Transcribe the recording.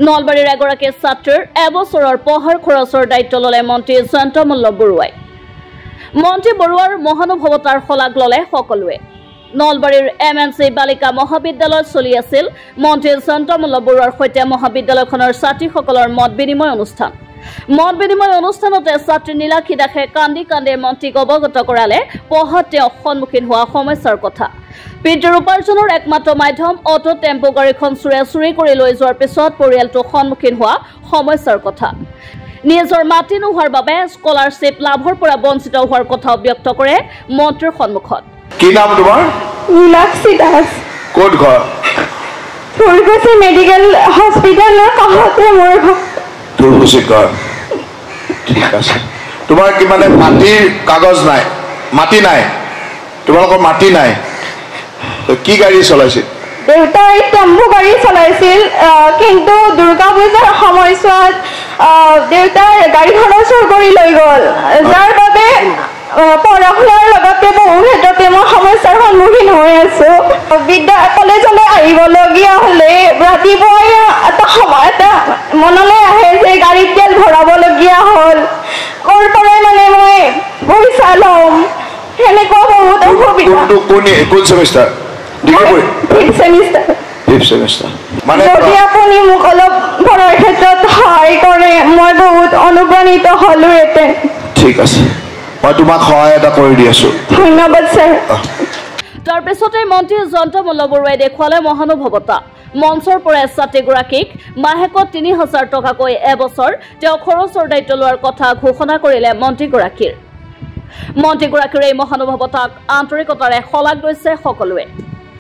নলবাৰীৰ এগৰাকী ছাত্ৰীৰ এবছৰৰ পঢ়াৰ খৰচৰ দায়িত্ব ল'লে মন্ত্ৰী জয়ন্ত মল্ল বৰুৱাই। মন্ত্ৰী বৰুৱাৰ মহানুভৱতাৰ শলাগ ল'লে সকলোৱে। নলবাৰীৰ MNC বালিকা মহাবিদ্যালয়ত চলি আছিল মন্ত্ৰী জয়ন্ত মল্ল বৰুৱাৰ সৈতে মহাবিদ্যালয়খনৰ ছাত্ৰীসকলৰ মত বিনিময় অনুষ্ঠান। মত বিনিময় অনুষ্ঠানতে ছাত্ৰী নীলাক্ষী দাসে কান্দি কান্দি মন্ত্ৰীক অৱগত কৰালে পঢ়াত তেওঁ সন্মুখীন হোৱা সমস্যাৰ কথা। পিতৃৰ উপাৰ্জনৰ একমাত্ৰ মাধ্যম অটো টেম্পো গাড়ীখন চুৰি কৰি লৈ যোৱাৰ পিছত পৰিয়ালটো সন্মুখীন হোৱা সমস্যাৰ কথা। নিজৰ মাটি নোহোৱাৰ বাবে স্কলাৰশ্বিপ লাভৰ পৰা বঞ্চিত হোৱাৰ কথাও ব্যক্ত কৰে মন্ত্ৰীৰ সন্মুখত। কি নাম তোমাৰ? নীলাক্ষী দাস। ক'ত ঘৰ? ফুলকুছি মেডিকেল হস্পিটেলৰ কাষতে মোৰ ঘৰ। ফুলকুছি ঘৰ, ঠিক আছে। তোমাৰ কি মানে মাটিৰ কাগজ নাই? মাটি নাই, তোমালোকৰ মাটি নাই, কি গাড়ী চলাইছিল? দেউতাই টেম্পো গাড়ী চলাইছিল, কিন্তু দুৰ্গা পূজাৰ সময়ছোৱাত দেউতাই গাড়ীখনৰ চুৰ কৰি লৈ গ'ল, যাৰ বাবে পঢ়া শুনাৰ লগতে বহু ক্ষেত্ৰতে মই সমস্যাৰ সন্মুখীন হৈ আছো। কলেজলৈ আহিবলগীয়া হ'লে ৰাতিপুৱাই এটা মনলৈ আহে যে গাড়ীত তেল ভৰাবলগীয়া হ'ল, ক'ৰ পৰাই মানে মই পইচা ল'ম, সেনেকুৱা বহুত অসুবিধা। কোন ছেমিষ্টাৰ? যদি আপুনি মোক অলপ পঢ়াৰ ক্ষেত্ৰত সহায় কৰে মই বহুত অনুপ্ৰাণিত হ'লোহেঁতেন। ঠিক আছে, মই তোমাক সহায় এটা কৰি দি আছো। ধন্যবাদ ছাৰ। তাৰ পিছতে মন্ত্ৰী জয়ন্ত মল্ল বৰুৱাই দেখুৱালে মহানুভৱতা। মঞ্চৰ পৰা ছাত্ৰীগৰাকীক মাহেকত ৩,০০০ টকাকৈ এবছৰ তেওঁ খৰচৰ দায়িত্ব লোৱাৰ কথা ঘোষণা কৰিলে মন্ত্ৰীগৰাকীৰ এই মহানুভৱতাক আন্তৰিকতাৰে শলাগ লৈছে সকলোৱে।